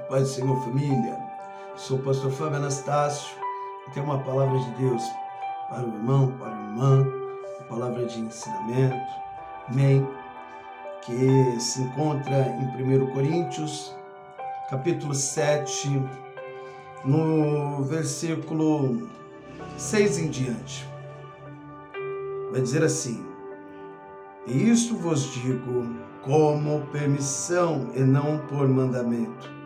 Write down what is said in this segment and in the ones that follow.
Pai do Senhor, família. Sou o pastor Fábio Anastácio e tenho uma palavra de Deus para o irmão, para a irmã, uma palavra de ensinamento, amém, que se encontra em 1 Coríntios, capítulo 7, no versículo 6 em diante. Vai dizer assim: e isto vos digo como permissão e não por mandamento.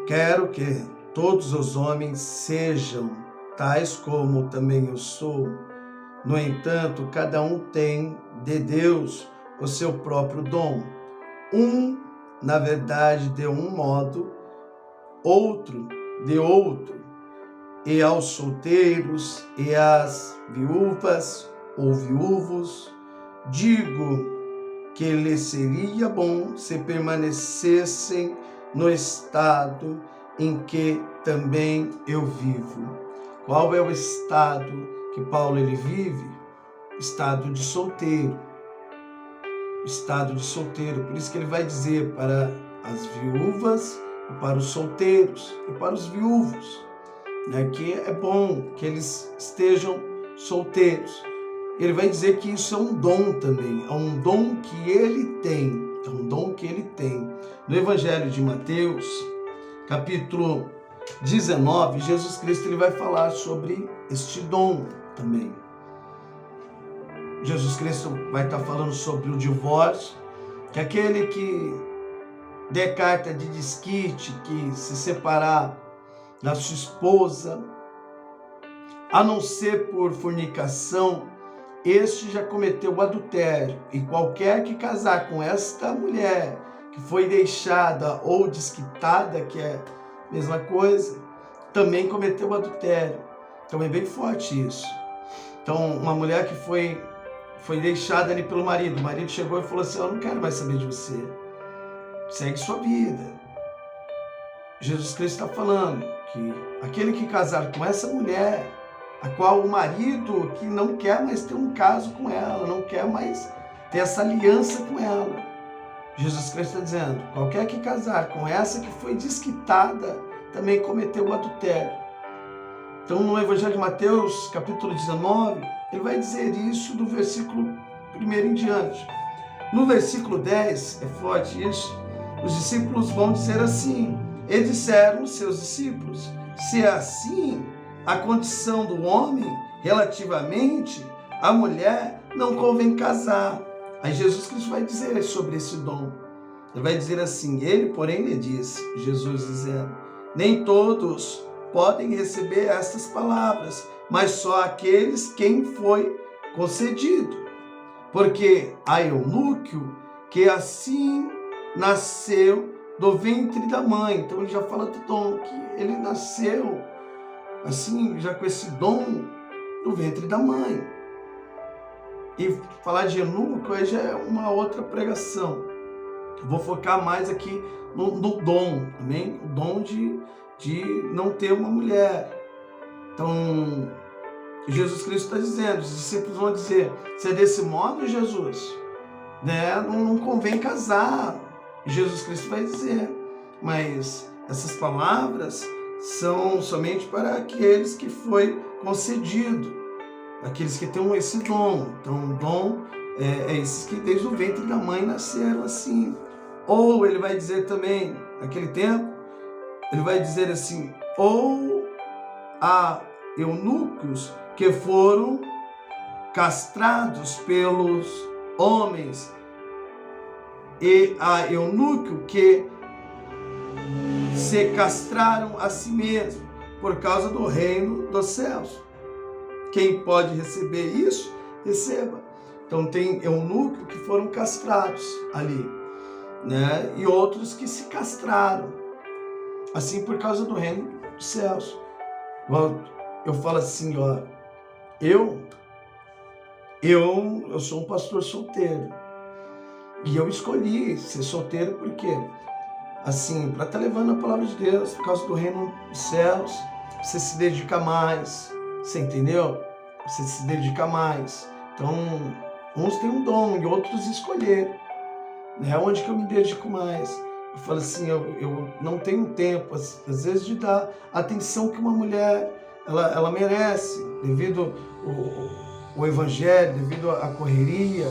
Quero que todos os homens sejam tais como também eu sou. No entanto, cada um tem de Deus o seu próprio dom. Um, na verdade, de um modo, outro de outro. E aos solteiros e às viúvas ou viúvos, digo que lhes seria bom se permanecessem no estado em que também eu vivo. Qual é o estado que Paulo vive? Estado de solteiro. Estado de solteiro. Por isso que ele vai dizer para as viúvas, e para os solteiros e para os viúvos, né, que é bom que eles estejam solteiros. Ele vai dizer que isso é um dom também, é um dom que ele tem, é um dom que ele tem. No Evangelho de Mateus, capítulo 19, Jesus Cristo ele vai falar sobre este dom também. Jesus Cristo vai estar falando sobre o divórcio, que aquele que der carta de desquite, que se separar da sua esposa, a não ser por fornicação, este já cometeu o adultério, e qualquer que casar com esta mulher que foi deixada ou desquitada, que é a mesma coisa, também cometeu o adultério. Então é bem forte isso. Então uma mulher que foi deixada ali pelo marido, o marido chegou e falou assim: eu não quero mais saber de você, segue sua vida. Jesus Cristo está falando que aquele que casar com essa mulher, a qual o marido que não quer mais ter um caso com ela, não quer mais ter essa aliança com ela. Jesus Cristo está dizendo, qualquer que casar com essa que foi desquitada, também cometeu o adultério. Então no Evangelho de Mateus, capítulo 19, ele vai dizer isso do versículo 1 em diante. No versículo 10, é forte isso, os discípulos vão dizer assim, e disseram os seus discípulos, se é assim a condição do homem relativamente à mulher, não convém casar. Aí Jesus Cristo vai dizer sobre esse dom. Ele vai dizer assim, ele, porém, lhe disse, Jesus dizendo, nem todos podem receber estas palavras, mas só aqueles quem foi concedido. Porque há eunuco que assim nasceu do ventre da mãe. Então ele já fala do dom, que ele nasceu assim, já com esse dom do ventre da mãe. E falar de eunuco aí já é uma outra pregação. Eu vou focar mais aqui no dom, também, o dom de não ter uma mulher. Então, Jesus Cristo está dizendo, os discípulos vão dizer, se é desse modo, Jesus, né, não convém casar. Jesus Cristo vai dizer, mas essas palavras são somente para aqueles que foi concedido, aqueles que têm esse dom. Então, o dom é esses que desde o ventre da mãe nasceram assim. Ou ele vai dizer também, naquele tempo, ele vai dizer assim, ou há eunucos que foram castrados pelos homens, e há eunuco que se castraram a si mesmo por causa do reino dos céus. Quem pode receber isso, receba. Então tem eunucos que foram castrados ali, né? E outros que se castraram, assim por causa do reino dos céus. Eu falo assim, ó, eu sou um pastor solteiro e eu escolhi ser solteiro porque assim, para estar levando a palavra de Deus, por causa do reino dos céus, você se dedica mais, você entendeu? Você se dedica mais. Então, uns têm um dom e outros escolheram, né? Onde que eu me dedico mais? Eu falo assim, eu não tenho tempo, às vezes, de dar a atenção que uma mulher ela merece, devido o evangelho, devido à correria,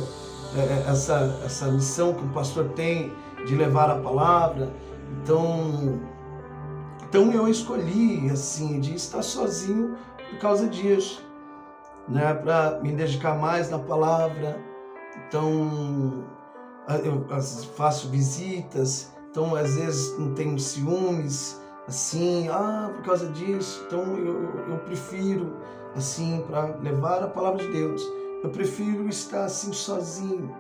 essa missão que o pastor tem de levar a palavra. Então eu escolhi, assim, de estar sozinho por causa disso, né? Para me dedicar mais na palavra. Então, eu faço visitas, então às vezes não tenho ciúmes, assim, por causa disso. Então eu prefiro, assim, para levar a palavra de Deus, eu prefiro estar assim sozinho,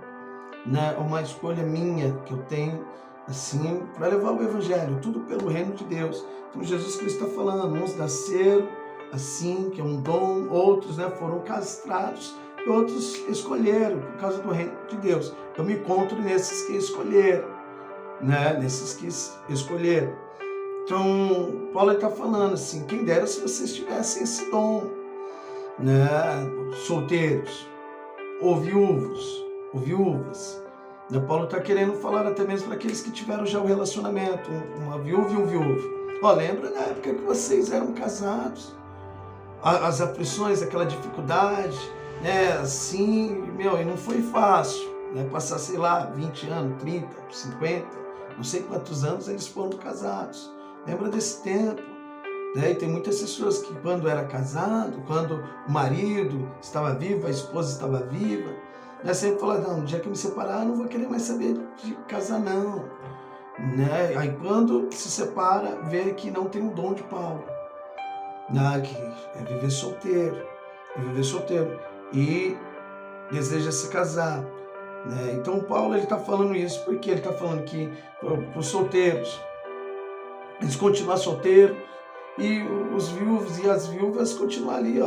né? É uma escolha minha que eu tenho, assim, para levar o evangelho, tudo pelo reino de Deus. Então Jesus Cristo está falando, uns nasceram assim, que é um dom, outros, né, foram castrados, e outros escolheram por causa do reino de Deus. Eu me encontro nesses que escolheram, né, nesses que escolheram. Então Paulo está falando assim, quem dera se vocês tivessem esse dom, né, solteiros, ou viúvas. Paulo está querendo falar até mesmo para aqueles que tiveram já um relacionamento, uma viúva e um viúvo. Lembra na época que vocês eram casados, as aflições, aquela dificuldade, né, assim, e não foi fácil, né, passar, sei lá, 20 anos, 30, 50, não sei quantos anos eles foram casados. Lembra desse tempo, né? E tem muitas pessoas que quando era casado, quando o marido estava vivo, a esposa estava viva, né, sempre fala, não, no dia que eu me separar, eu não vou querer mais saber de casar, não. Né? Aí quando se separa, vê que não tem o dom de Paulo, né? Que é viver solteiro, e deseja se casar, né? Então Paulo está falando isso porque ele está falando que para os solteiros, eles continuam solteiros, e os viúvos e as viúvas continuam ali,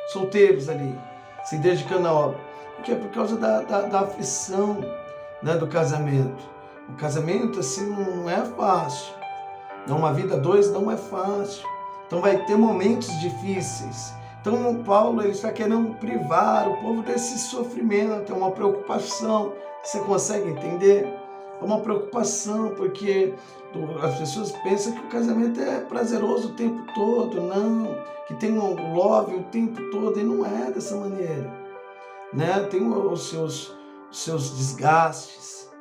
solteiros ali, se dedicando à obra, porque é por causa da aflição, né, do casamento. O casamento, assim, não é fácil. Uma vida a dois não é fácil. Então vai ter momentos difíceis. Então Paulo ele está querendo privar o povo desse sofrimento, é uma preocupação. Você consegue entender? É uma preocupação, porque as pessoas pensam que o casamento é prazeroso o tempo todo, não, que tem um love o tempo todo, e não é dessa maneira, né? Tem os seus desgastes,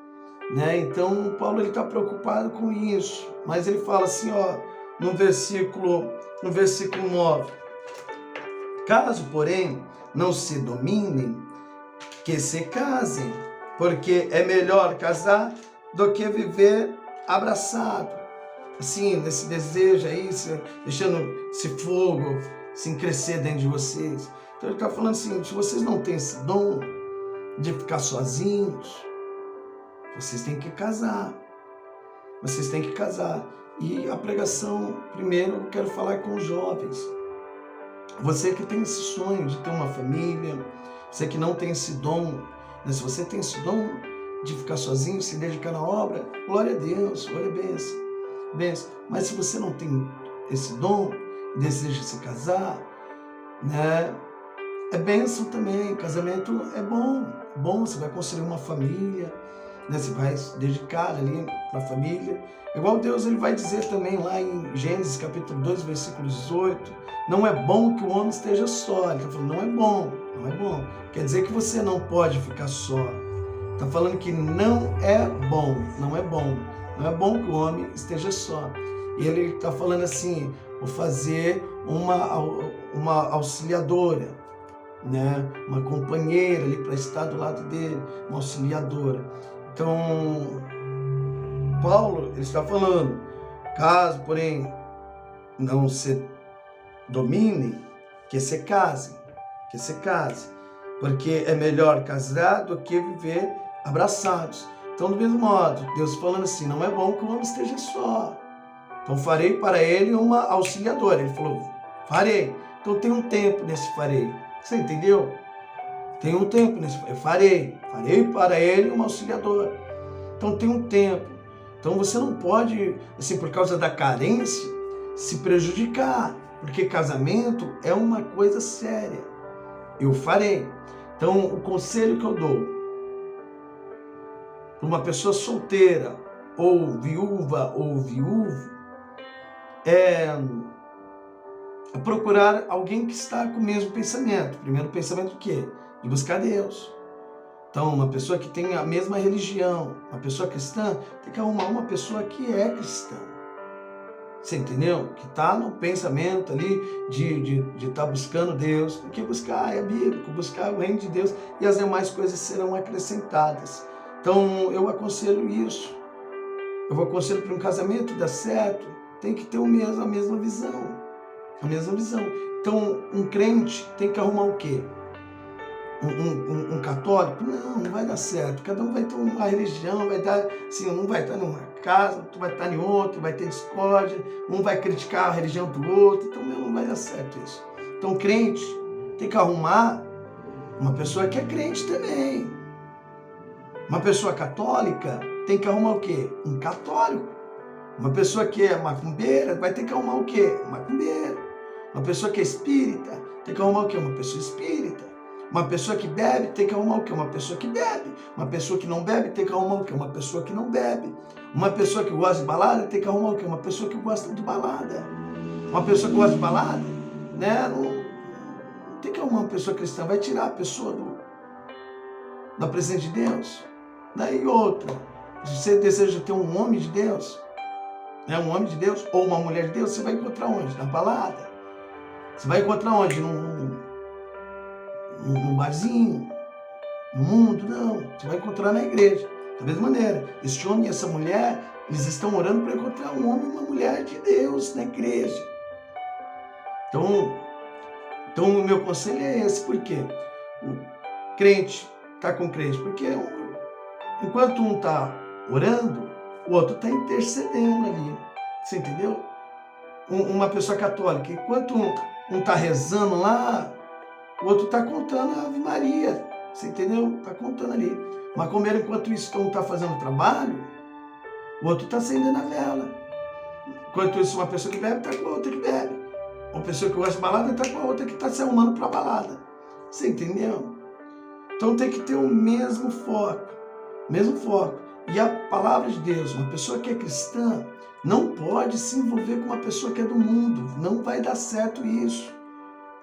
né? Então Paulo ele está preocupado com isso, mas ele fala assim, no versículo 9, caso porém não se dominem, que se casem, porque é melhor casar do que viver abraçado, assim, nesse desejo aí, deixando esse fogo assim, crescer dentro de vocês. Então ele está falando assim, se vocês não têm esse dom de ficar sozinhos, vocês têm que casar. E a pregação, primeiro, eu quero falar com os jovens. Você que tem esse sonho de ter uma família, você que não tem esse dom, né? Se você tem esse dom de ficar sozinho, se dedicar na obra, glória a Deus, glória a bênção. Mas se você não tem esse dom e deseja se casar, né? É bênção também, casamento é bom, você vai construir uma família, né? Você vai se dedicar ali para a família. Igual Deus ele vai dizer também lá em Gênesis capítulo 2, versículo 18, não é bom que o homem esteja só. Ele está falando, não é bom. Quer dizer que você não pode ficar só. Está falando que não é bom que o homem esteja só. E ele está falando assim, vou fazer uma auxiliadora, né? Uma companheira ali para estar do lado dele, uma auxiliadora. Então, Paulo ele está falando, caso, porém, não se dominem, que se casem, porque é melhor casar do que viver abraçados. Então, do mesmo modo, Deus falando assim, não é bom que o homem esteja só. Então, farei para ele uma auxiliadora. Ele falou, farei. Então, tem um tempo nesse farei. Você entendeu? Tem um tempo nesse farei para ele uma auxiliadora. Então, tem um tempo. Então, você não pode, assim, por causa da carência, se prejudicar, porque casamento é uma coisa séria. Eu farei. Então, o conselho que eu dou para uma pessoa solteira, ou viúva ou viúvo, é procurar alguém que está com o mesmo pensamento. Primeiro pensamento do quê? De buscar Deus. Então, uma pessoa que tem a mesma religião, uma pessoa cristã, tem que arrumar uma pessoa que é cristã. Você entendeu? Que está no pensamento ali de estar buscando Deus. Porque buscar é bíblico, buscar o reino de Deus e as demais coisas serão acrescentadas. Então, eu aconselho isso. Eu aconselho para um casamento dar certo, tem que ter a mesma visão. A mesma visão. Então, um crente tem que arrumar o quê? Um católico? Não vai dar certo. Cada um vai ter uma religião, vai dar, assim, um vai estar numa casa, outro vai estar em outro, vai ter discórdia, um vai criticar a religião do outro, então não vai dar certo isso. Então, crente tem que arrumar uma pessoa que é crente também. Uma pessoa católica tem que arrumar o quê? Um católico. Uma pessoa que é macumbeira vai ter que arrumar o quê? Um macumbeiro. Uma pessoa que é espírita tem que arrumar o quê? Uma pessoa espírita. Uma pessoa que bebe tem que arrumar o quê? Uma pessoa que bebe. Uma pessoa que não bebe tem que arrumar o quê? Uma pessoa que não bebe. Uma pessoa que gosta de balada tem que arrumar o quê? Uma pessoa que gosta de balada. Uma pessoa que gosta de balada, né? Não tem que arrumar uma pessoa cristã. Vai tirar a pessoa da presença de Deus. Daí outra. Se você deseja ter um homem de Deus, né? Um homem de Deus ou uma mulher de Deus, você vai encontrar onde? Na balada. Você vai encontrar onde? Num barzinho, no mundo? Não. Você vai encontrar na igreja. Da mesma maneira, este homem e essa mulher, eles estão orando para encontrar um homem e uma mulher de Deus na igreja. Então o meu conselho é esse. Por quê? O crente está com o crente. Porque enquanto um está orando, o outro está intercedendo ali. Você entendeu? Uma pessoa católica, enquanto um está rezando lá, o outro está contando a Ave Maria. Você entendeu? Está contando ali. Macumbeiro, enquanto isso, um está fazendo trabalho, o outro está acendendo a vela. Enquanto isso, uma pessoa que bebe está com a outra que bebe. Uma pessoa que gosta de balada está com a outra que está se arrumando para a balada. Você entendeu? Então tem que ter o mesmo foco. Mesmo foco. E a palavra de Deus, uma pessoa que é cristã, não pode se envolver com uma pessoa que é do mundo. Não vai dar certo isso.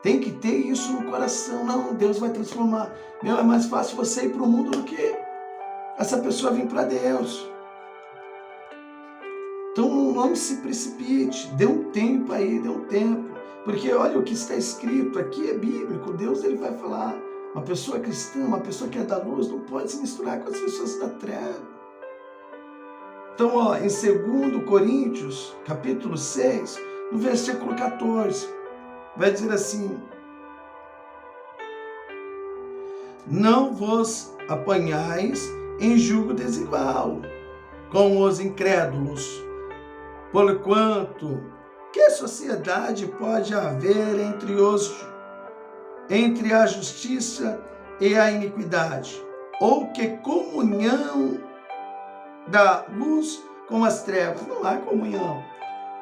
Tem que ter isso no coração. Não, Deus vai transformar. Meu, é mais fácil você ir para o mundo do que essa pessoa vir para Deus. Então não se precipite. Dê um tempo aí, dê um tempo. Porque olha o que está escrito aqui, é bíblico. Deus ele vai falar. Uma pessoa cristã, uma pessoa que é da luz, não pode se misturar com as pessoas da treva. Então, ó, em 2 Coríntios, capítulo 6, no versículo 14, vai dizer assim: não vos apanhais em julgo desigual com os incrédulos, porquanto que sociedade pode haver entre a justiça e a iniquidade? Ou que comunhão da luz com as trevas? Não há comunhão.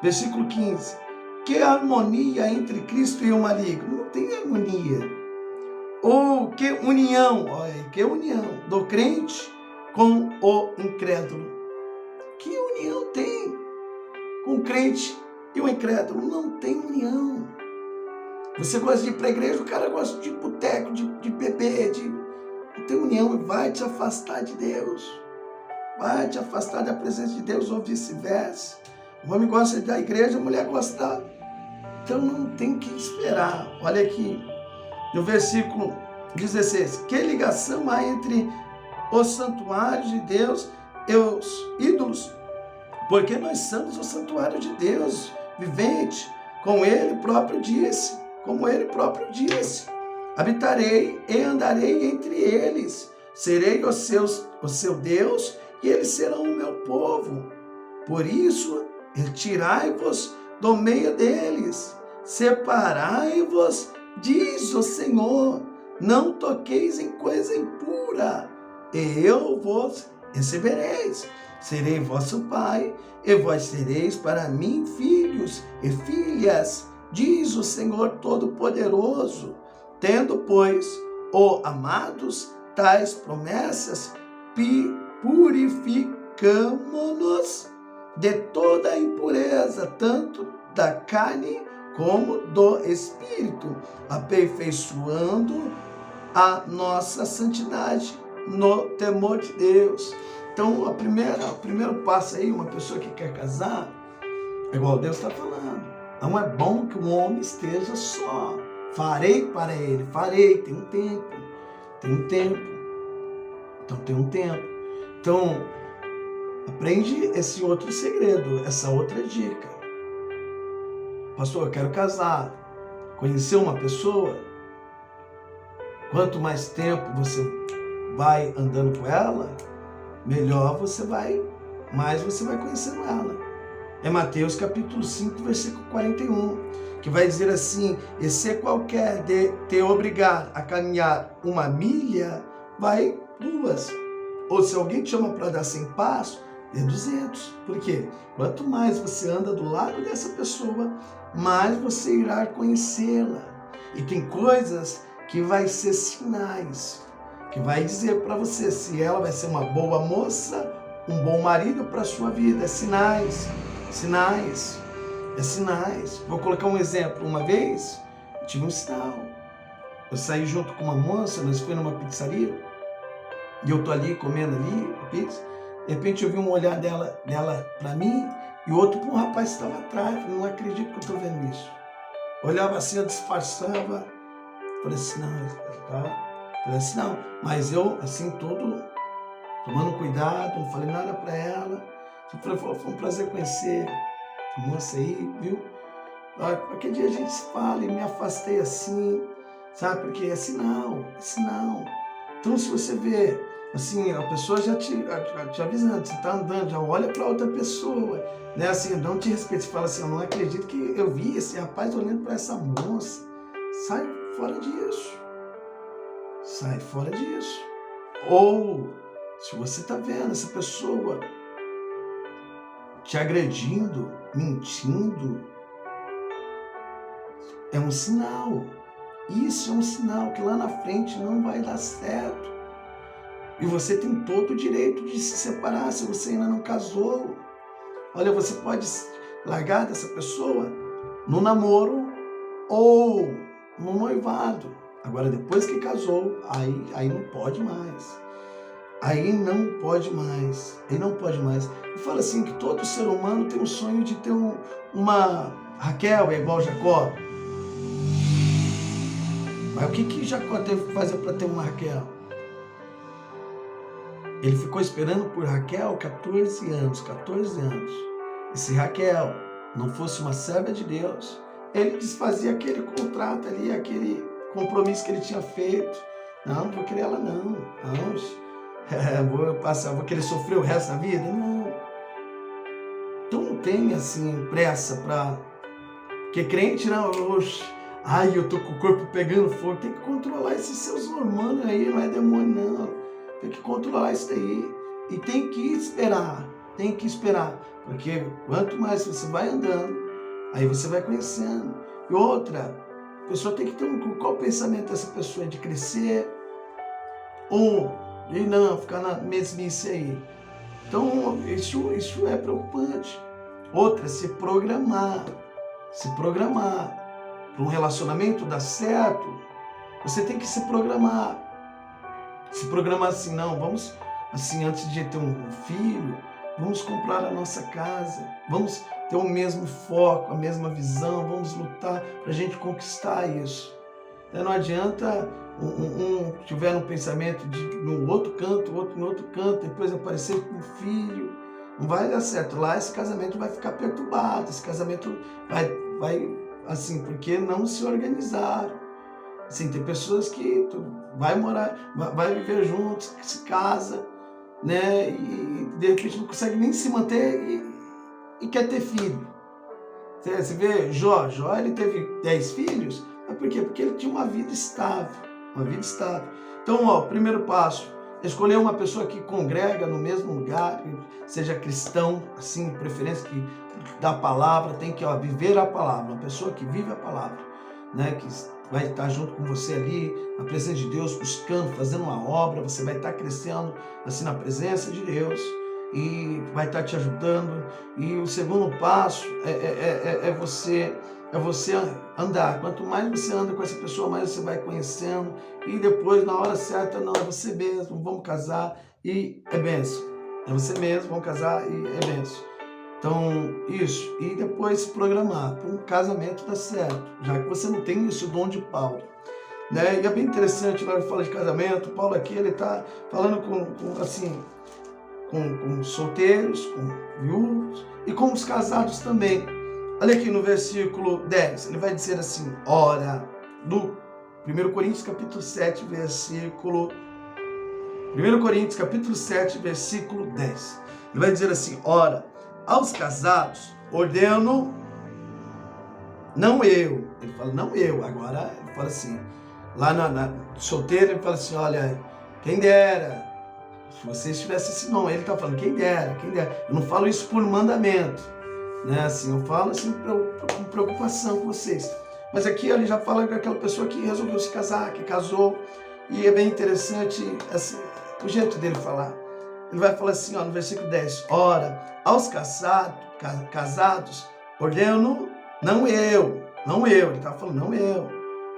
Versículo 15. Que harmonia entre Cristo e o maligno? Não tem harmonia. Ou que união? Olha, que união do crente com o incrédulo? Que união tem com o crente e o incrédulo? Não tem união. Você gosta de ir para a igreja, o cara gosta de boteco, de beber, não tem união, e vai te afastar de Deus. Vai te afastar da presença de Deus ou vice-versa. O homem gosta da igreja, a mulher gosta da... Então não tem que esperar. Olha aqui, no versículo 16. Que ligação há entre os santuários de Deus e os ídolos? Porque nós somos o santuário de Deus vivente, como ele próprio disse. Habitarei e andarei entre eles. Serei o seu Deus e eles serão o meu povo. Por isso, retirai-vos do meio deles, separai-vos, diz o Senhor, não toqueis em coisa impura, e eu vos recebereis. Serei vosso pai, e vós sereis para mim filhos e filhas, diz o Senhor Todo-Poderoso. Tendo, pois, amados tais promessas, purificai-vos purificamo-nos de toda a impureza, tanto da carne como do espírito, aperfeiçoando a nossa santidade no temor de Deus. Então, o primeiro passo aí, uma pessoa que quer casar, é igual Deus está falando. Não é bom que o homem esteja só. Farei para ele, tem um tempo. Então, tem um tempo. Então, aprende esse outro segredo, essa outra dica. Pastor, eu quero casar. Conhecer uma pessoa, quanto mais tempo você vai andando com ela, melhor você vai, mais você vai conhecendo ela. É Mateus capítulo 5, versículo 41, que vai dizer assim: e se qualquer de te obrigar a caminhar 1 milha, vai 2. Ou se alguém te chama para dar 100 passos, dê 200. Por quê? Quanto mais você anda do lado dessa pessoa, mais você irá conhecê-la. E tem coisas que vai ser sinais, que vai dizer para você se ela vai ser uma boa moça, um bom marido para a sua vida. É sinais. Vou colocar um exemplo. Uma vez, eu tive um sinal. Eu saí junto com uma moça, nós fomos numa pizzaria, e eu tô ali, comendo ali, a pizza. De repente eu vi um olhar dela para mim, e o outro para um rapaz que estava atrás. Eu não acredito que eu estou vendo isso. Olhava assim, eu disfarçava. Falei assim, não, tá? Falei assim, não. Mas eu, assim, todo tomando cuidado, não falei nada para ela. Foi um prazer conhecer a moça aí, viu? Qualquer dia a gente se fala, e me afastei assim, sabe? Porque é sinal. Então, se você vê, assim, a pessoa já te avisando, você tá andando, já olha para outra pessoa, né? Assim, não te respeita, você fala assim, eu não acredito que eu vi esse rapaz olhando para essa moça. Sai fora disso. Ou, se você tá vendo essa pessoa te agredindo, mentindo, é um sinal. Isso é um sinal que lá na frente não vai dar certo. E você tem todo o direito de se separar se você ainda não casou. Olha, você pode largar dessa pessoa no namoro ou no noivado. Agora, depois que casou, aí não pode mais. Aí não pode mais. Eu falo assim que todo ser humano tem um sonho de ter uma Raquel, é igual Jacó. Mas o que Jacó teve que fazer para ter uma Raquel? Ele ficou esperando por Raquel 14 anos. E se Raquel não fosse uma serva de Deus, ele desfazia aquele contrato ali, aquele compromisso que ele tinha feito. Não vou querer ela não. Vou querer sofrer o resto da vida? Não. Então não tem assim pressa para... Porque crente não, eu tô com o corpo pegando fogo. Tem que controlar esses seus hormônios aí, não é demônio não. Tem que controlar isso daí. E tem que esperar. Porque quanto mais você vai andando, aí você vai conhecendo. E outra, a pessoa tem que ter qual o pensamento dessa pessoa? De crescer ou de não ficar na mesmice aí. Então isso é preocupante. Outra, se programar para um relacionamento dar certo. Você tem que se programar assim, não, vamos assim, antes de ter um filho, vamos comprar a nossa casa, vamos ter o mesmo foco, a mesma visão, vamos lutar para a gente conquistar isso. Não adianta um tiver um pensamento no outro canto, outro no outro canto, depois aparecer com um filho, não vai dar certo. Lá esse casamento vai ficar perturbado, esse casamento vai assim, porque não se organizaram. Assim, tem pessoas que vai morar, vai viver juntos, se casa, né? E de repente não consegue nem se manter e quer ter filho. Você vê Jó ele teve 10 filhos, mas por quê? Porque ele tinha uma vida estável. Então, primeiro passo, escolher uma pessoa que congrega no mesmo lugar, que seja cristão, assim, preferência que da palavra, tem que viver a palavra, uma pessoa que vive a palavra, né? Que vai estar junto com você ali, na presença de Deus, buscando, fazendo uma obra, você vai estar crescendo assim na presença de Deus. e vai estar te ajudando. E o segundo passo é você andar. Quanto mais você anda com essa pessoa, mais você vai conhecendo. E depois, na hora certa, não, é você mesmo, vamos casar e é bênção. É você mesmo, vamos casar e é bênção. Então, isso. E depois se programar para um casamento dar certo, já que você não tem esse dom de Paulo. Né? E é bem interessante, na hora que fala de casamento, Paulo aqui, ele está falando com solteiros, com viúvos e com os casados também. Olha aqui no versículo 10, ele vai dizer assim, ora, do 1 Coríntios capítulo 7, versículo 10. Ele vai dizer assim, ora, aos casados ordeno, não eu. Ele fala, não eu. Agora ele fala assim, lá na solteiro, ele fala assim, olha, quem dera, se vocês tivessem esse nome, ele está falando, quem dera. Eu não falo isso por mandamento, né? Assim, eu falo assim com preocupação com vocês. Mas aqui ele já fala daquela pessoa que resolveu se casar, que casou, e é bem interessante assim, o jeito dele falar. Ele vai falar assim, ó, no versículo 10, ora, aos casados, ordeno, não eu, ele está falando, não eu,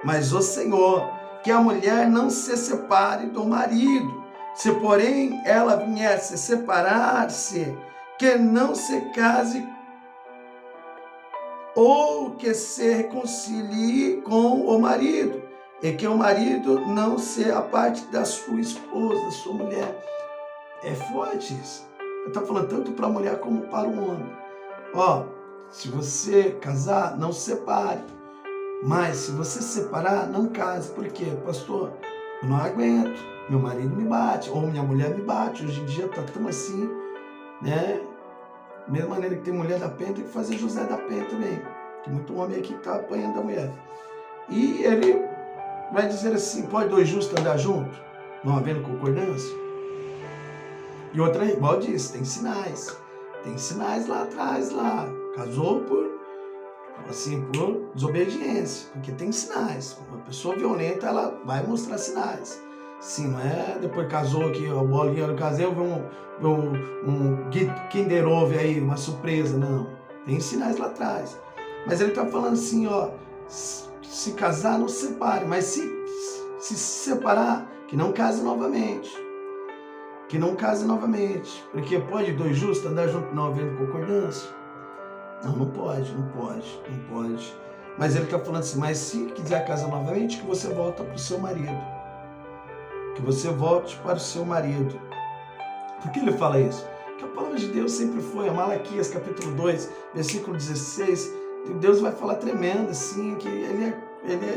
mas o Senhor, que a mulher não se separe do marido. Se, porém, ela vier se separar-se, que não se case ou que se reconcilie com o marido, e que o marido não se aparte da sua esposa, da sua mulher. É forte isso. Eu estou falando tanto para a mulher como para o homem. Ó, se você casar, não se separe. Mas se você se separar, não case. Por quê? Pastor, eu não aguento. Meu marido me bate, ou minha mulher me bate. Hoje em dia está tão assim, né? Da mesma maneira que tem mulher da penha, tem que fazer José da penha também. Tem muito homem aqui que está apanhando da mulher. E ele vai dizer assim, pode dois justos andar juntos, não havendo concordância? E outra, igual disse, tem sinais. Tem sinais lá atrás, lá. Casou por desobediência. Porque tem sinais. Uma pessoa violenta, ela vai mostrar sinais. Sim, não é depois casou aqui, a bolinha do caseiro, um Kinder Ovo aí, uma surpresa, não. Tem sinais lá atrás. Mas ele está falando assim, ó, se casar, não se separe. Mas se separar, que não case novamente. Que não case novamente. Porque pode dois justos andar juntos não havendo concordância? Não pode. Mas ele está falando assim, mas se quiser casar novamente, que você volta para o seu marido. Que você volte para o seu marido. Por que ele fala isso? Porque a palavra de Deus sempre foi, a Malaquias capítulo 2, versículo 16, Deus vai falar tremendo assim, que ele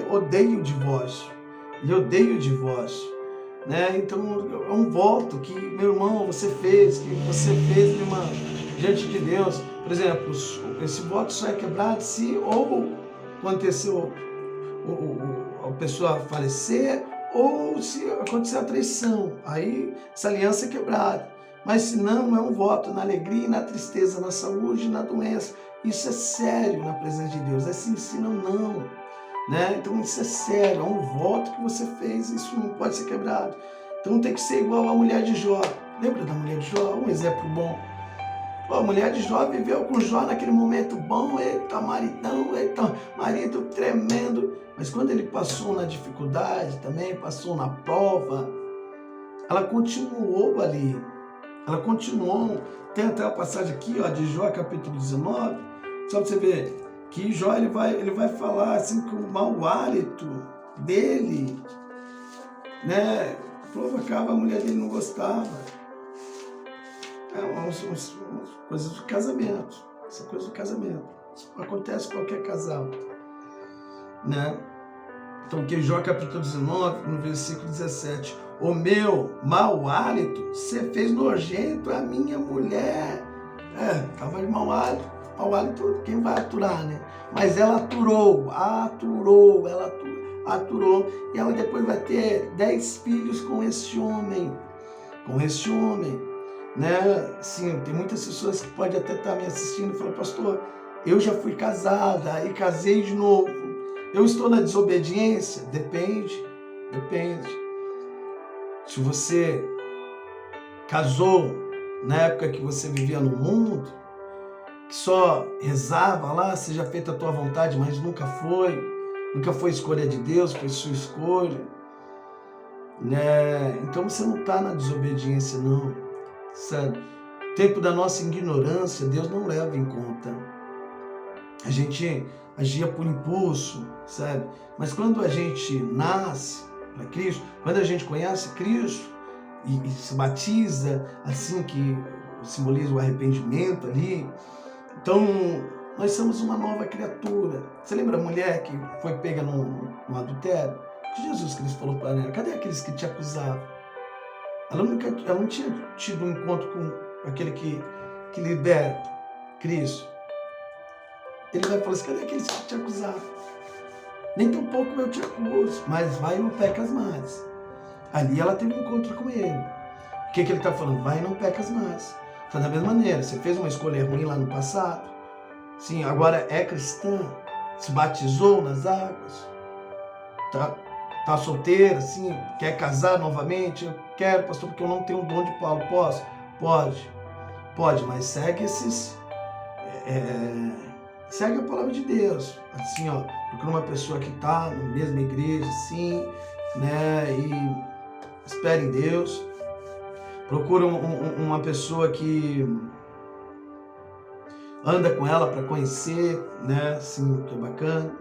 odeia o divórcio. Ele odeia o divórcio. Né? Então é um voto que, meu irmão, você fez, minha irmã, diante de Deus. Por exemplo, esse voto só é quebrado se ou aconteceu a pessoa falecer ou se acontecer a traição. Aí essa aliança é quebrada. Mas se não, é um voto na alegria e na tristeza, na saúde e na doença. Isso é sério na presença de Deus. É sim, sim, não. Né? Então isso é sério, é um voto que você fez, isso não pode ser quebrado. Então tem que ser igual a mulher de Jó. Lembra da mulher de Jó? Um exemplo bom. A mulher de Jó viveu com Jó naquele momento bom, eita maridão, eita marido tremendo. Mas quando ele passou na dificuldade também, passou na prova, ela continuou ali. Ela continuou. Tem até a passagem aqui, ó, de Jó capítulo 19, só para você ver. Que Jó ele vai falar assim que o mau hálito dele, né, provocava, a mulher dele não gostava. Umas coisas do casamento. Essa coisa do casamento. Isso acontece com qualquer casal. Né? Então, que Jó capítulo 19, no versículo 17. O meu mau hálito se fez nojento a minha mulher. Estava de mau hálito. Mau hálito, quem vai aturar, né? Mas ela aturou. E ela depois vai ter 10 filhos com esse homem. Né? Sim, tem muitas pessoas que podem até estar me assistindo e falar, pastor, eu já fui casada e casei de novo. Eu estou na desobediência? Depende. Se você casou, na época que você vivia no mundo, que só rezava lá, seja feita a tua vontade, mas nunca foi escolha de Deus, foi sua escolha, né? Então você não está na desobediência, não, sabe? Tempo da nossa ignorância, Deus não leva em conta. A gente agia por impulso, sabe? Mas quando a gente nasce para Cristo, quando a gente conhece Cristo e se batiza, assim que simboliza o arrependimento ali, então nós somos uma nova criatura. Você lembra a mulher que foi pega no adultério? O que Jesus Cristo falou para ela? Cadê aqueles que te acusavam? Ela não tinha tido um encontro com aquele que liberta, Cristo. Ele vai falar assim, cadê aqueles que te acusavam? Nem tão pouco eu te acuso, mas vai e não pecas mais. Ali ela teve um encontro com ele. O que ele está falando? Vai e não pecas mais. Então, da mesma maneira, você fez uma escolha ruim lá no passado, sim, agora é cristã, se batizou nas águas, tá solteira, assim, quer casar novamente? Eu quero, pastor, porque eu não tenho o dom de Paulo. Posso? Pode, mas segue segue a palavra de Deus, assim, ó, procura uma pessoa que está na mesma igreja, assim, né, e espera em Deus, procura uma pessoa que anda com ela para conhecer, né, assim, que é bacana.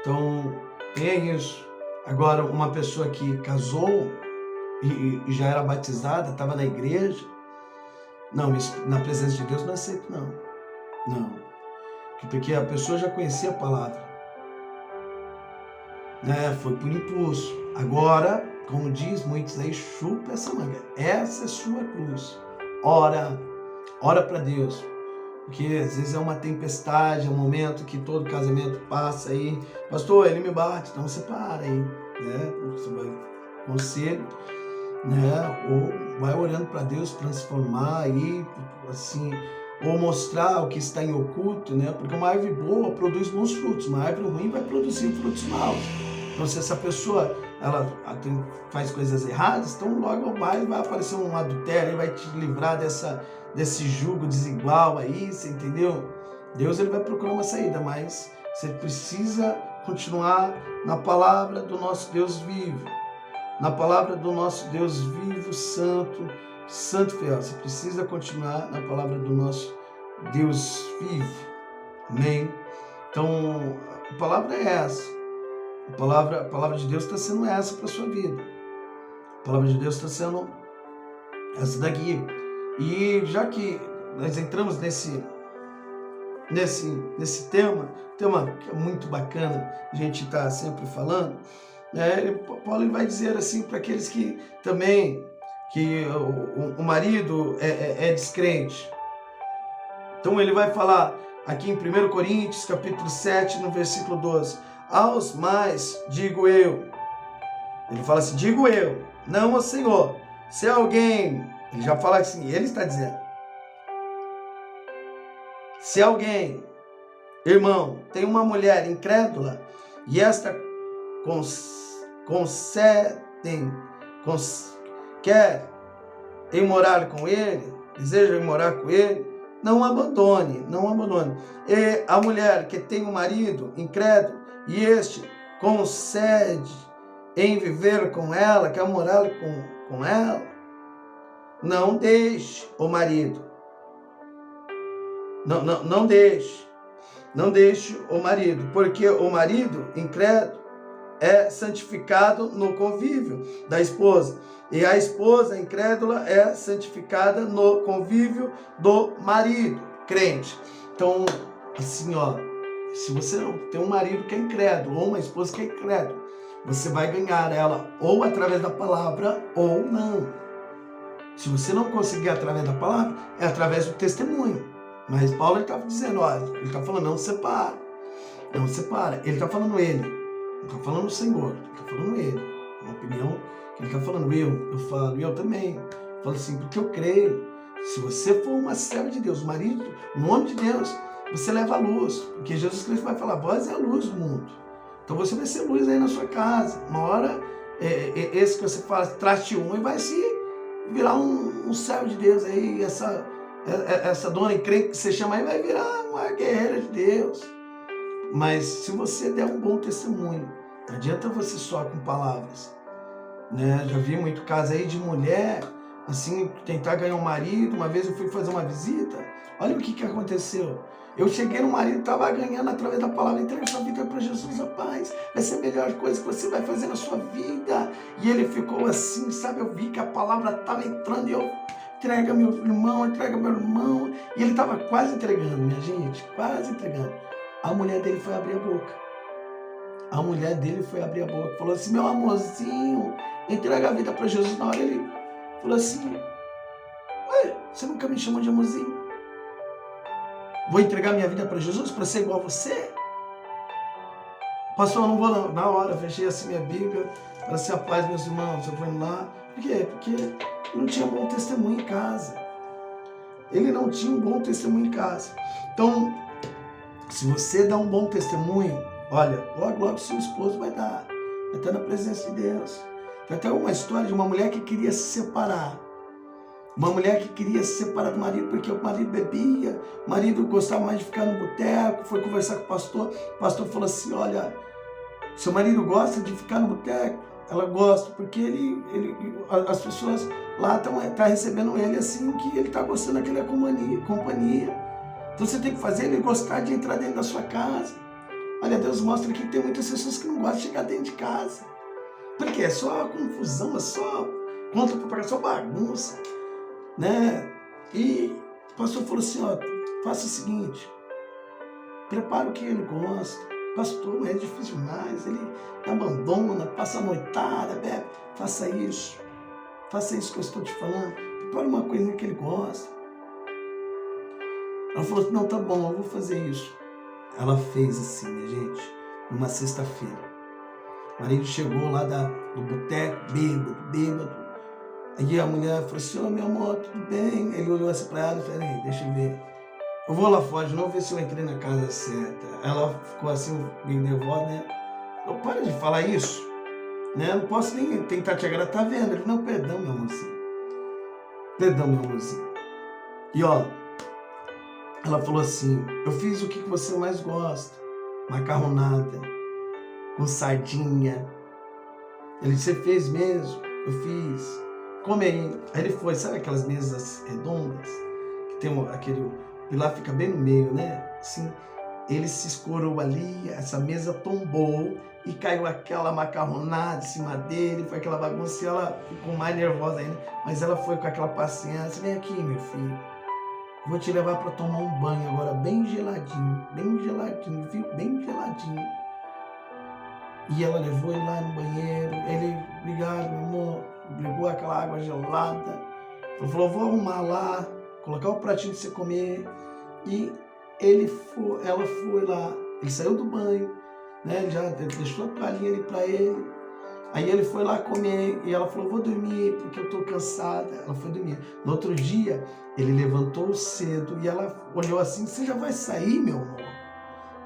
Então, tem isso. Agora, uma pessoa que casou e já era batizada, estava na igreja, não, isso na presença de Deus não aceito, não. Porque a pessoa já conhecia a palavra, né? Foi por impulso. Agora, como diz muitos aí, chupa essa manga. Essa é sua cruz. Ora para Deus. Porque às vezes é uma tempestade, é um momento que todo casamento passa aí. Pastor, ele me bate, então você para aí, né? Você vai conselho, né? Ou vai orando para Deus transformar aí, assim, ou mostrar o que está em oculto, né? Porque uma árvore boa produz bons frutos, uma árvore ruim vai produzir frutos maus. Então, se essa pessoa ela faz coisas erradas, então logo vai aparecer um adultério, vai te livrar desse jugo desigual aí, você entendeu? Deus ele vai procurar uma saída, mas você precisa continuar na palavra do nosso Deus vivo, na palavra do nosso Deus vivo, santo fiel. Você precisa continuar na palavra do nosso Deus vivo. Amém? Então, a palavra é essa. A palavra de Deus está sendo essa para a sua vida. A palavra de Deus está sendo essa daqui. E já que nós entramos nesse tema que é muito bacana, a gente está sempre falando, Paulo vai dizer assim para aqueles que também, que o marido é descrente. Então ele vai falar aqui em 1 Coríntios, capítulo 7, no versículo 12. Aos mais digo eu. Ele fala assim, digo eu, não ao Senhor. Se alguém, ele já fala assim, ele está dizendo. Se alguém, irmão, tem uma mulher incrédula e esta quer ir morar com ele, deseja ir morar com ele, não abandone. E a mulher que tem um marido incrédulo e este concede em viver com ela, quer morar com ela, não deixe o marido. Não deixe o marido, porque o marido incrédulo é santificado no convívio da esposa, e a esposa incrédula é santificada no convívio do marido crente. Então, assim, ó, se você não tem um marido que é incrédulo, ou uma esposa que é incrédula, você vai ganhar ela ou através da palavra ou não. Se você não conseguir através da palavra, é através do testemunho. Mas Paulo estava dizendo, olha, ele está falando, não separa. Ele está falando ele, não está falando o Senhor, ele está falando ele. Uma opinião que ele está falando, eu falo, eu também. Eu falo assim, porque eu creio. Se você for uma serva de Deus, um marido, um homem de Deus, você leva a luz. Porque Jesus Cristo vai falar, vós é a luz do mundo. Então você vai ser luz aí na sua casa. Uma hora, esse que você fala, traste um e virar um servo de Deus aí, essa dona encrenca que você chama aí vai virar uma guerreira de Deus. Mas se você der um bom testemunho, não adianta você só com palavras, né? Já vi muito caso aí de mulher, assim, tentar ganhar um marido. Uma vez eu fui fazer uma visita, olha o que aconteceu. Eu cheguei no marido, estava ganhando através da palavra, entrega sua vida para Jesus, rapaz, vai ser a melhor coisa que você vai fazer na sua vida. E ele ficou assim, sabe, eu vi que a palavra estava entrando e eu, entrega meu irmão, e ele estava quase entregando, minha gente, quase entregando. A mulher dele foi abrir a boca. Falou assim, meu amorzinho, entrega a vida para Jesus. Na hora ele falou assim, ué, você nunca me chamou de amorzinho? Vou entregar minha vida para Jesus para ser igual a você? Pastor, eu não vou não. Na hora, fechei assim minha Bíblia, para ser a paz, meus irmãos, eu vou indo lá. Por quê? Porque ele não tinha bom testemunho em casa. Então, se você dá um bom testemunho, olha, logo seu esposo vai estar na presença de Deus. Tem até uma história de uma mulher que queria se separar. Uma mulher que queria se separar do marido porque o marido bebia, o marido gostava mais de ficar no boteco, foi conversar com o pastor falou assim, olha, seu marido gosta de ficar no boteco? Ela gosta, porque as pessoas lá estão recebendo ele assim que ele está gostando daquela companhia. Então você tem que fazer ele gostar de entrar dentro da sua casa. Olha, Deus mostra que tem muitas pessoas que não gostam de chegar dentro de casa. Porque é só confusão, é só conta para só bagunça, né? E o pastor falou assim, ó, faça o seguinte, prepara o que ele gosta. Pastor, é difícil demais, ele abandona, passa a noitada, bebe. Faça isso que eu estou te falando. Prepara uma coisinha que ele gosta. Ela falou assim, não, tá bom, eu vou fazer isso. Ela fez assim, minha gente, numa sexta-feira. O marido chegou lá do boteco, bêbado. Aí a mulher falou assim, ô meu amor, tudo bem? Ele olhou assim pra ela e falou, deixa eu ver. Eu vou lá fora de novo ver se eu entrei na casa certa. Ela ficou assim, meio nervosa, né? Eu para de falar isso, né? Eu não posso nem tentar te agradar, tá vendo? Ele, não, perdão, meu amorzinho. E ó, ela falou assim, eu fiz o que você mais gosta, macarronada, com sardinha. Ele disse, você fez mesmo? Eu fiz. Come aí. Aí ele foi, sabe aquelas mesas redondas? Que tem aquele... E lá fica bem no meio, né? Assim, ele se escorou ali, essa mesa tombou e caiu aquela macarronada em cima dele, foi aquela bagunça e ela ficou mais nervosa ainda. Mas ela foi com aquela paciência, vem aqui, meu filho. Vou te levar para tomar um banho agora, bem geladinho, viu? Bem geladinho. E ela levou ele lá no banheiro, ele, obrigado, meu amor, levou aquela água gelada. Ele falou, vou arrumar lá, colocar o pratinho de você comer. E ela foi lá, ele saiu do banho, né? Ele deixou a toalhinha ali para ele. Aí ele foi lá comer e ela falou, vou dormir porque eu tô cansada. Ela foi dormir. No outro dia, ele levantou cedo e ela olhou assim, você já vai sair, meu amor?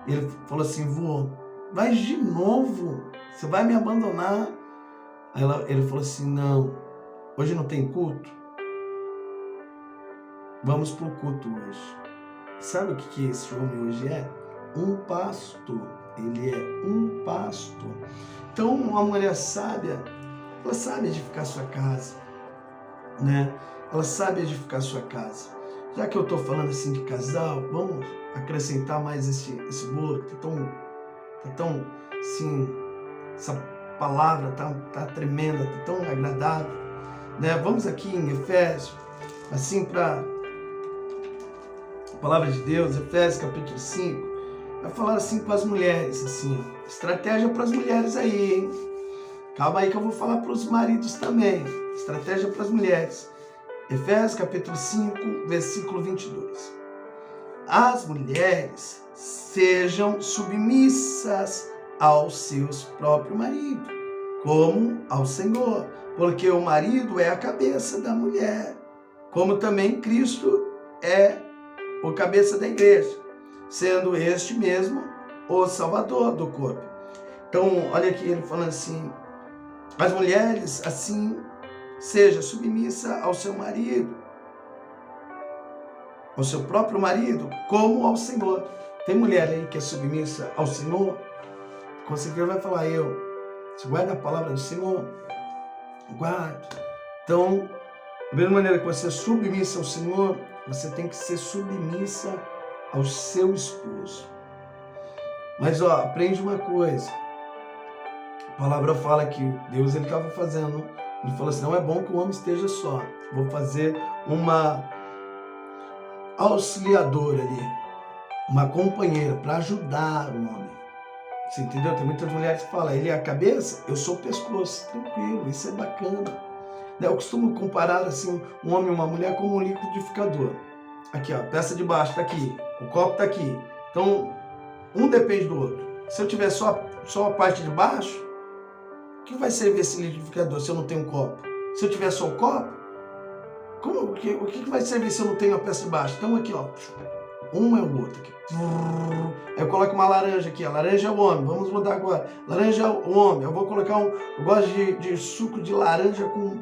Ele falou assim, vou. Vai de novo? Você vai me abandonar? Aí ele falou assim, não, hoje não tem culto? Vamos pro culto hoje. Sabe o que esse homem hoje é? Um pastor. Ele é um pastor. Então, uma mulher sábia, ela sabe edificar sua casa, né? Ela sabe edificar sua casa. Já que eu estou falando assim de casal, vamos acrescentar mais esse bolo que tá tão assim, essa palavra tá tremenda, tá tão agradável, né? Vamos aqui em Efésios, assim para a palavra de Deus, Efésios capítulo 5, vai falar assim para as mulheres, assim, estratégia para as mulheres aí, hein? Calma aí que eu vou falar para os maridos também, estratégia para as mulheres. Efésios capítulo 5, versículo 22. As mulheres sejam submissas aos seus próprios maridos, como ao Senhor, porque o marido é a cabeça da mulher, como também Cristo é o cabeça da igreja, sendo este mesmo o Salvador do corpo. Então, olha aqui ele falando assim, as mulheres assim seja submissa ao seu marido, ao seu próprio marido, como ao Senhor. Tem mulher aí que é submissa ao Senhor? Com certeza vai falar, você guarda a palavra do Senhor? Guarda. Então, da mesma maneira que você é submissa ao Senhor, você tem que ser submissa ao seu esposo. Mas, aprende uma coisa. A palavra fala que Deus estava fazendo. Ele falou assim, não é bom que o homem esteja só. Vou fazer uma auxiliadora ali, uma companheira para ajudar o homem. Você entendeu? Tem muitas mulheres que falam, ele é a cabeça, eu sou o pescoço. Tranquilo, isso é bacana. Eu costumo comparar assim, um homem e uma mulher como um liquidificador. Aqui, a peça de baixo está aqui, o copo está aqui. Então, um depende do outro. Se eu tiver só a parte de baixo, o que vai servir esse liquidificador se eu não tenho um copo? Se eu tiver só o copo, o que vai servir se eu não tenho a peça de baixo? Então, aqui, um é o outro. Aqui. Aí eu coloco uma laranja aqui. A laranja é o homem. Vamos mudar agora. Laranja é o homem. Eu vou colocar eu gosto de suco de laranja com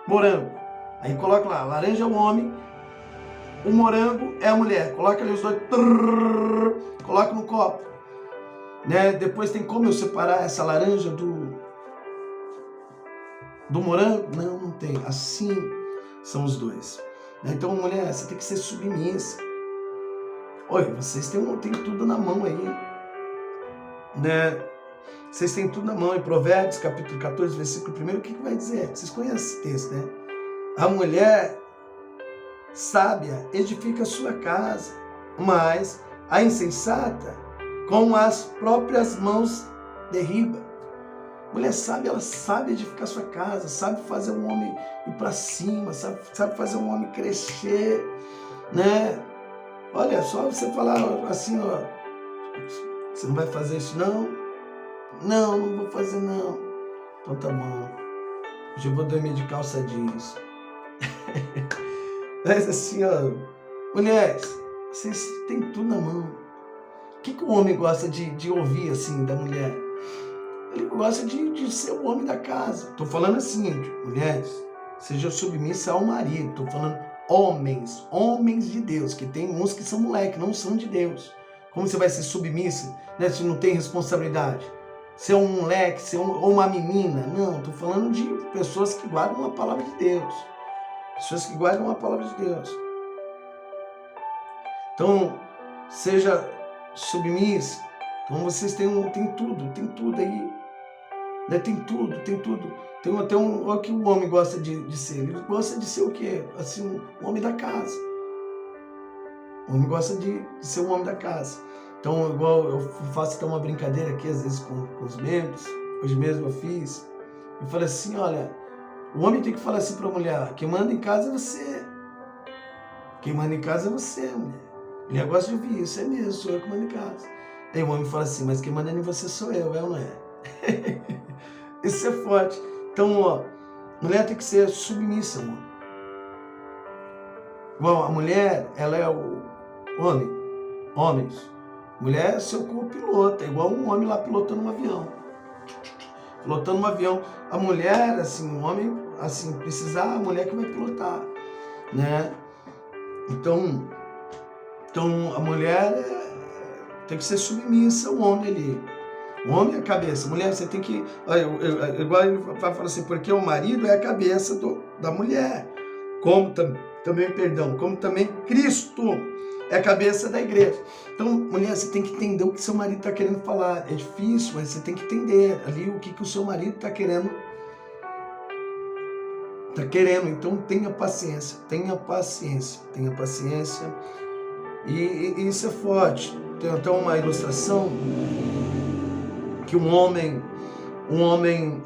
morango. Aí coloco lá. Laranja é o homem. O morango é a mulher. Coloca ali os dois. Coloco no copo. Né? Depois tem como eu separar essa laranja do morango? Não tem. Assim são os dois. Então, mulher, você tem que ser submissa. Oi, vocês têm tudo na mão aí. Né? Vocês têm tudo na mão. Em Provérbios, capítulo 14, versículo 1, o que vai dizer? Vocês conhecem esse texto, né? A mulher sábia edifica a sua casa, mas a insensata com as próprias mãos derriba. Mulher sábia, ela sabe edificar sua casa, sabe fazer um homem ir para cima, sabe fazer um homem crescer, né? Olha, só você falar assim, você não vai fazer isso não? Não vou fazer não. Então tá bom, hoje eu vou dormir de calça jeans. Mas assim, mulheres, vocês têm tudo na mão. O que o homem gosta de ouvir assim da mulher? Ele gosta de ser o homem da casa. Estou falando assim, mulheres, seja submissa ao marido. Estou falando homens de Deus, que tem uns que são moleque, não são de Deus. Como você vai ser submissa, né, se não tem responsabilidade? Ser um moleque, ou uma menina? Não, estou falando de pessoas que guardam a palavra de Deus. Pessoas que guardam a palavra de Deus. Então, seja submissa. Então vocês têm tudo aí. Né? Tem tudo. O que o homem gosta de ser? Ele gosta de ser o quê? Assim, um homem da casa. O homem gosta de ser um homem da casa. Então, igual eu faço até uma brincadeira aqui, às vezes, com os membros. Hoje mesmo eu fiz. Eu falei assim, olha, o homem tem que falar assim para a mulher, quem manda em casa é você. Quem manda em casa é você, mulher. Mulher gosta de ouvir isso, é mesmo, sou eu que mando em casa. Aí o homem fala assim, mas quem manda em você sou eu, é ou não é? Isso é forte. Então, mulher tem que ser submissa, mano. Bom, a mulher, ela é o homem. Homens. Mulher é seu co-piloto, é igual um homem lá pilotando um avião. Pilotando um avião. A mulher, assim, o homem, assim, precisar, a mulher que vai pilotar, né? Então a mulher tem que ser submissa ao homem ali. O homem é a cabeça. Mulher, você tem que... Igual ele vai falar assim, porque o marido é a cabeça da mulher. Como também Cristo é a cabeça da igreja. Então, mulher, você tem que entender o que seu marido está querendo falar. É difícil, mas você tem que entender ali o que o seu marido está querendo. Então tenha paciência. E isso é forte. Tem até uma ilustração que um homem,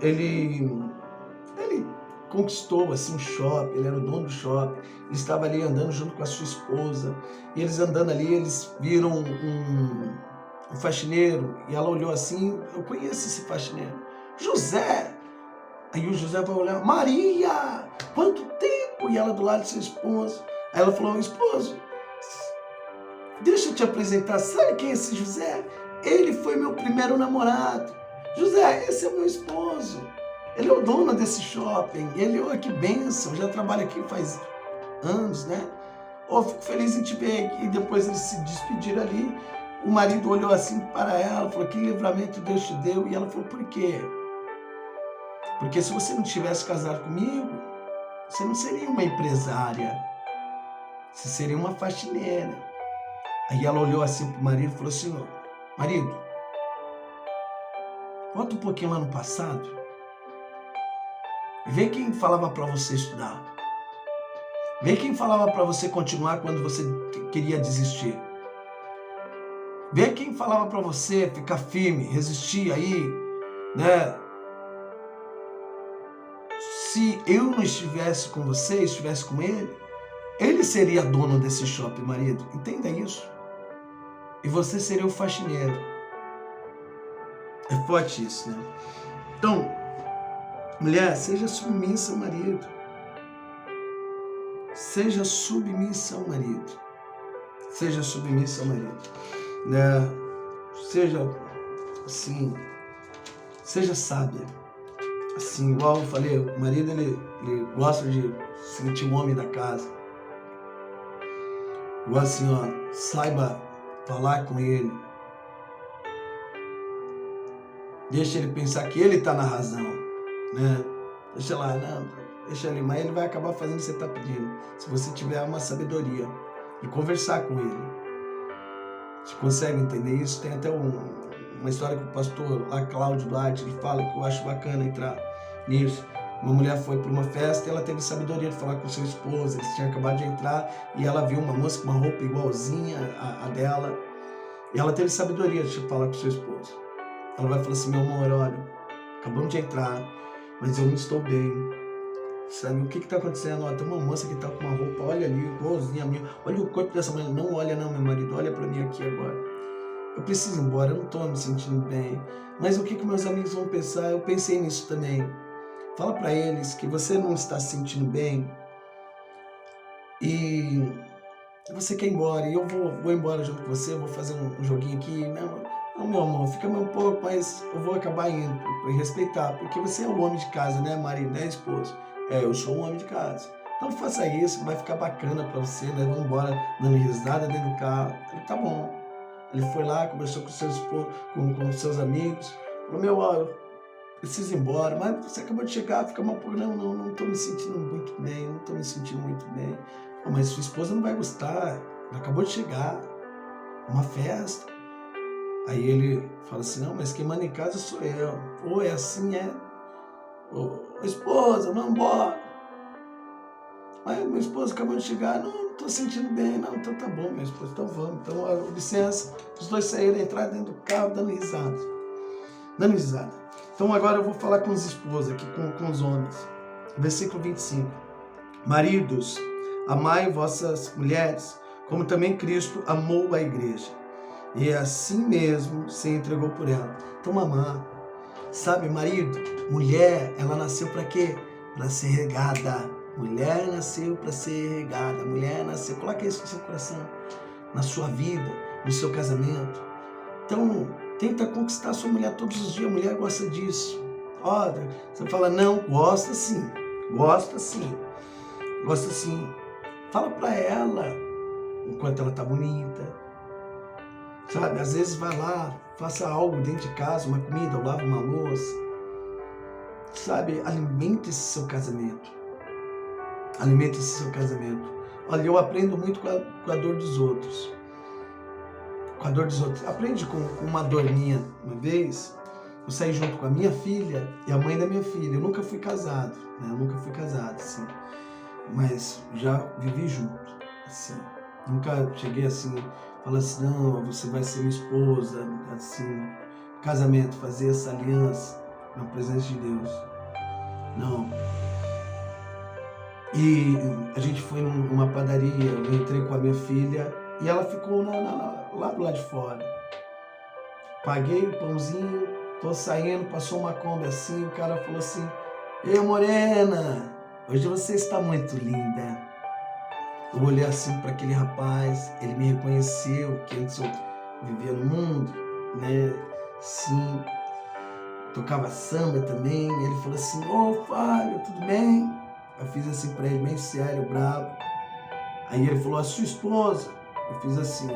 ele conquistou assim um shopping, ele era o dono do shopping, ele estava ali andando junto com a sua esposa, e eles andando ali, eles viram um faxineiro, e ela olhou assim, eu conheço esse faxineiro, José. Aí o José vai olhar, Maria, quanto tempo? E ela do lado de seu esposo. Aí ela falou, esposo, deixa eu te apresentar, sabe quem é esse José? Ele foi meu primeiro namorado. José, esse é meu esposo. Ele é o dono desse shopping. Ele, olha que bênção, já trabalha aqui faz anos, né? Oh, fico feliz em te ver. E depois eles se despediram ali. O marido olhou assim para ela, falou, que livramento Deus te deu. E ela falou, por quê? Porque se você não tivesse casado comigo, você não seria uma empresária. Você seria uma faxineira. Aí ela olhou assim para o marido e falou assim, marido, volta um pouquinho lá no passado e vê quem falava para você estudar. Vê quem falava para você continuar quando você queria desistir. Vê quem falava para você ficar firme, resistir aí, né? Se eu não estivesse com você, estivesse com ele seria dono desse shopping, marido. Entenda isso. E você seria o faxineiro. É forte isso, né? Então, mulher, seja submissa ao marido. Seja submissa ao marido. Seja submissa ao marido. Né? Seja, assim, seja sábia. Assim, igual eu falei, o marido, ele gosta de sentir o homem da casa. Igual assim, ó, saiba falar com ele. Deixa ele pensar que ele está na razão, né? Deixa lá, não, deixa ele, mas ele vai acabar fazendo o que você está pedindo. Se você tiver uma sabedoria e conversar com ele. Você consegue entender isso? Tem até uma história que o pastor lá, Cláudio Duarte, ele fala que eu acho bacana entrar nisso. Uma mulher foi para uma festa e ela teve sabedoria de falar com seu esposo, eles tinham acabado de entrar e ela viu uma moça com uma roupa igualzinha à dela e ela teve sabedoria de falar com seu esposo. Ela vai falar assim, meu amor, olha, acabamos de entrar, mas eu não estou bem, sabe, o que está acontecendo? Ó, tem uma moça que está com uma roupa, olha ali, igualzinha a minha, olha o corpo dessa mulher, não olha não, meu marido, olha para mim aqui agora, eu preciso ir embora, eu não estou me sentindo bem, mas o que meus amigos vão pensar? Eu pensei nisso também. Fala para eles que você não está se sentindo bem e você quer ir embora e eu vou embora junto com você, vou fazer um joguinho aqui. Não, meu amor, fica mais um pouco, mas eu vou acabar indo para respeitar, porque você é o homem de casa, né, marido, né, esposo? É, eu sou um homem de casa. Então faça isso, vai ficar bacana para você, né? Vamos embora dando risada dentro do carro. Ele, tá bom. Ele foi lá, conversou com seus esposos, com seus amigos, falou, meu, ó, preciso ir embora, mas você acabou de chegar, fica mal por não estou me sentindo muito bem, não estou me sentindo muito bem. Pô, mas sua esposa não vai gostar, ela acabou de chegar, uma festa. Aí ele fala assim, não, mas quem manda em casa sou eu. Ou é assim, é. Ô, esposa, vamos embora. Mas minha esposa acabou de chegar, não estou sentindo bem, não, então tá bom, minha esposa, então vamos. Então, ó, licença, os dois saíram, entraram dentro do carro, dando risada. Então agora eu vou falar com os esposos aqui, com os homens. Versículo 25. Maridos, amai vossas mulheres, como também Cristo amou a igreja. E assim mesmo se entregou por ela. Então amar. Sabe, marido, mulher, ela nasceu para quê? Para ser regada. Mulher nasceu para ser regada. Mulher nasceu, coloca isso no seu coração, na sua vida, no seu casamento. Então, tenta conquistar a sua mulher todos os dias. A mulher gosta disso. Olha, você fala, não, gosta sim. Gosta sim. Gosta sim. Fala pra ela enquanto ela tá bonita. Sabe, às vezes vai lá, faça algo dentro de casa, uma comida, ou lava uma louça. Sabe, alimente esse seu casamento. Alimente esse seu casamento. Olha, eu aprendo muito com a dor dos outros. Com a dor dos outros. Aprende com uma dor minha. Uma vez, eu saí junto com a minha filha e a mãe da minha filha. Eu nunca fui casado, né? Eu nunca fui casado, assim. Mas já vivi junto, assim. Nunca cheguei assim, falando assim, não, você vai ser minha esposa, assim. Casamento, fazer essa aliança na presença de Deus. Não. E a gente foi numa padaria, eu entrei com a minha filha e ela ficou lá do lado de fora. Paguei o pãozinho, tô saindo, passou uma Kombi assim, o cara falou assim, ei, morena, hoje você está muito linda. Eu olhei assim para aquele rapaz, ele me reconheceu, que antes eu vivia no mundo, né? Sim. tocava samba também. E ele falou assim: ô Fábio, tudo bem? Eu fiz assim pra ele, meio sério, bravo. Aí ele falou: a sua esposa? Eu fiz assim.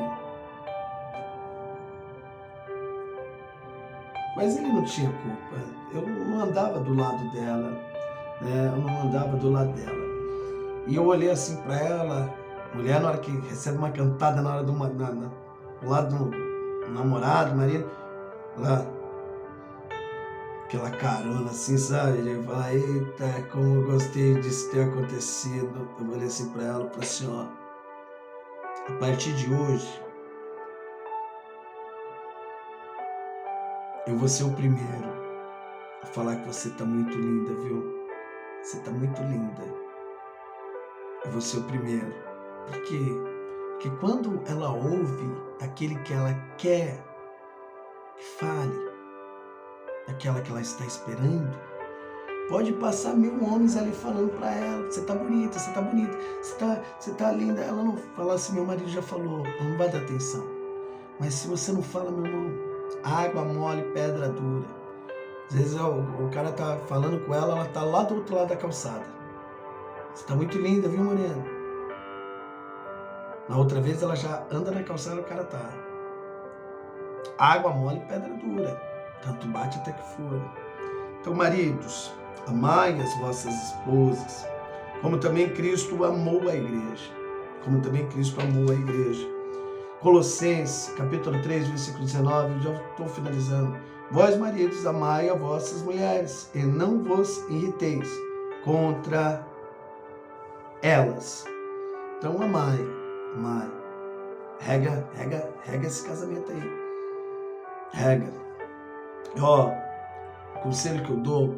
Mas ele não tinha culpa. Eu não andava do lado dela, né? Eu não andava do lado dela. E eu olhei assim pra ela, mulher na hora que recebe uma cantada na hora do lado do namorado, marido, ela, aquela carona assim, sabe? Eu falei: eita, como eu gostei disso ter acontecido. Eu olhei assim pra ela e falei assim: ó, a partir de hoje, eu vou ser o primeiro a falar que você tá muito linda, viu? Você tá muito linda. Eu vou ser o primeiro. Por quê? Porque quando ela ouve aquele que ela quer que fale, aquela que ela está esperando, pode passar 1000 homens ali falando para ela: você tá bonita, você tá bonita, você tá linda. Ela não fala assim: meu marido já falou, ela não vai dar atenção. Mas se você não fala, meu irmão, água mole, pedra dura. Às vezes o cara tá falando com ela tá lá do outro lado da calçada. Você tá muito linda, viu, morena? Na outra vez ela já anda na calçada, o cara tá. Água mole, pedra dura. Tanto bate até que fura. Então, maridos, amai as vossas esposas, como também Cristo amou a igreja. Como também Cristo amou a igreja. Colossenses, capítulo 3, versículo 19, já estou finalizando. Vós, maridos, amai as vossas mulheres, e não vos irriteis contra elas. Então, amai. Rega esse casamento aí. Rega. Ó, o conselho que eu dou: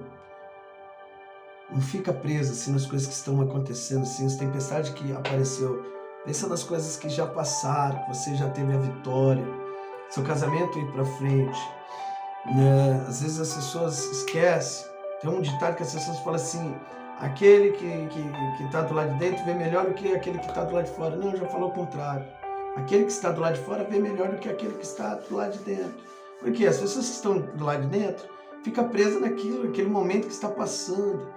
não fica preso assim nas coisas que estão acontecendo, assim, as tempestades que apareceu. Pensa nas coisas que já passaram, que você já teve a vitória, seu casamento ir para frente. Né? Às vezes as pessoas esquecem. Tem um ditado que as pessoas falam assim: aquele que está do lado de dentro vê melhor do que aquele que está do lado de fora. Não, já falou o contrário. Aquele que está do lado de fora vê melhor do que aquele que está do lado de dentro. Porque as pessoas que estão do lado de dentro ficam presas naquele momento que está passando.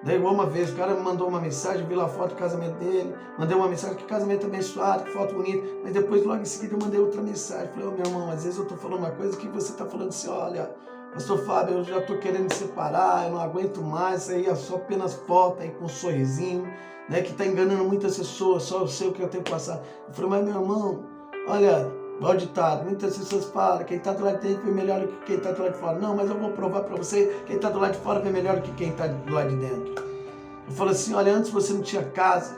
Daí igual uma vez, o cara me mandou uma mensagem, eu vi lá a foto do casamento dele, mandei uma mensagem: que casamento abençoado, que foto bonita, mas depois logo em seguida eu mandei outra mensagem, falei: ô meu irmão, às vezes eu tô falando uma coisa que você tá falando assim: olha, pastor Fábio, eu já tô querendo me separar, eu não aguento mais, isso aí é só apenas foto aí com um sorrisinho, né, que tá enganando muitas pessoas, só eu sei o que eu tenho que passar. Eu falei: mas meu irmão, olha, igual ditado, muitas pessoas falam: quem está do lado de dentro vê melhor do que quem está do lado de fora. Não, mas eu vou provar para você: quem está do lado de fora vê melhor do que quem está do lado de dentro. Eu falo assim: olha, antes você não tinha casa,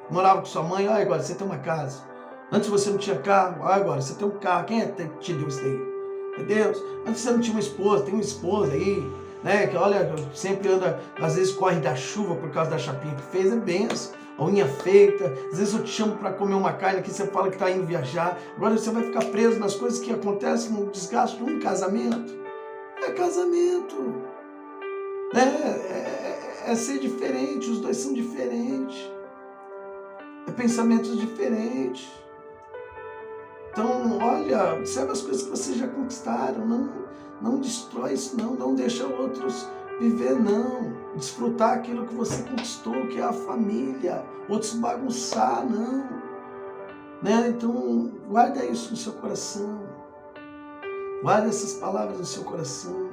morava com sua mãe, olha agora você tem uma casa. Antes você não tinha carro, olha agora você tem um carro. Quem é que te deu isso daí? É Deus. Antes você não tinha uma esposa, tem uma esposa aí, né, que olha, sempre anda, às vezes corre da chuva por causa da chapinha que fez, é benção. A unha feita, às vezes eu te chamo para comer uma carne aqui, você fala que está indo viajar. Agora você vai ficar preso nas coisas que acontecem no desgaste de um casamento. É casamento, né? É ser diferente, os dois são diferentes. É pensamentos diferentes. Então, olha, observa as coisas que vocês já conquistaram. Não destrói isso, não deixa outros viver, não. Desfrutar aquilo que você conquistou, que é a família. Outros bagunçar, não. Né? Então, guarda isso no seu coração. Guarda essas palavras no seu coração.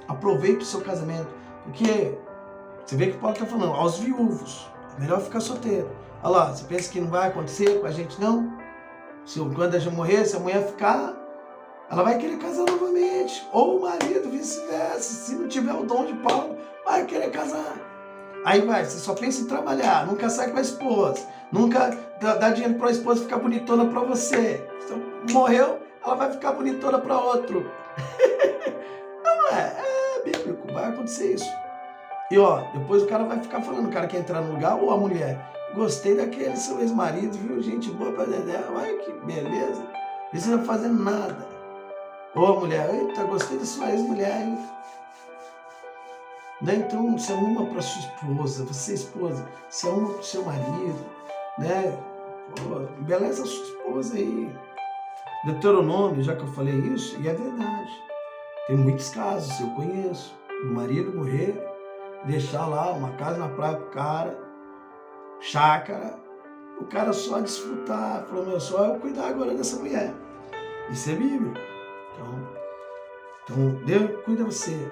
Aproveite o seu casamento. Porque você vê que Paulo está falando: aos viúvos, é melhor ficar solteiro. Olha lá, você pensa que não vai acontecer com a gente, não? Quando a gente morrer, se a mulher ficar, ela vai querer casar novamente. Ou o marido, vice-versa. Se não tiver o dom de Paulo, vai querer casar. Aí vai, você só pensa em trabalhar, nunca sai com a esposa, nunca dá dinheiro para a esposa ficar bonitona para você. Se morreu, ela vai ficar bonitona para outro. Não é bíblico, vai acontecer isso. E ó, depois o cara vai ficar falando: o cara quer entrar no lugar, ou a mulher: gostei daquele seu ex-marido, viu? Gente boa pra dedé, olha que beleza. Não precisa fazer nada. Ou a mulher: eita, gostei da sua ex-mulher, hein? Né? Então, você ama para sua esposa, você esposa, você ama para o seu marido, né? Pô, embeleza a sua esposa aí. Deuteronômio, já que eu falei isso, e é verdade. Tem muitos casos, eu conheço. O marido morrer, deixar lá uma casa na praia pro cara, chácara, o cara só desfrutar, falou, meu, só eu cuidar agora dessa mulher. Isso é bíblico. Então Deus cuida você,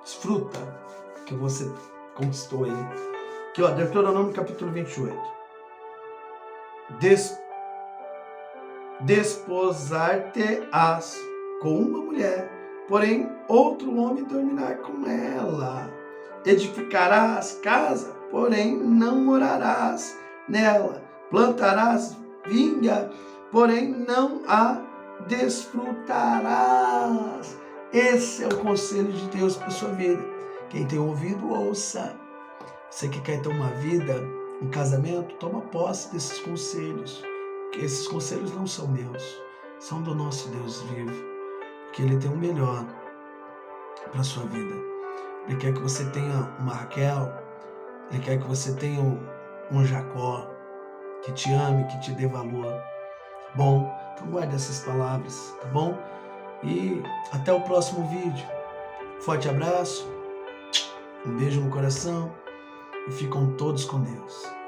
desfruta que você conquistou aí. Aqui, ó, Deuteronômio capítulo 28. Desposar-te-ás com uma mulher, porém outro homem dormirá com ela. Edificarás casa, porém não morarás nela. Plantarás vinha, porém não a desfrutarás. Esse é o conselho de Deus para sua vida. Quem tem ouvido, ouça. Você que quer ter uma vida, um casamento, toma posse desses conselhos. Porque esses conselhos não são meus, são do nosso Deus vivo. Porque Ele tem o melhor para sua vida. Ele quer que você tenha uma Raquel, Ele quer que você tenha um Jacó, que te ame, que te dê valor. Bom, então guarde essas palavras, tá bom? E até o próximo vídeo. Forte abraço, um beijo no coração e ficam todos com Deus.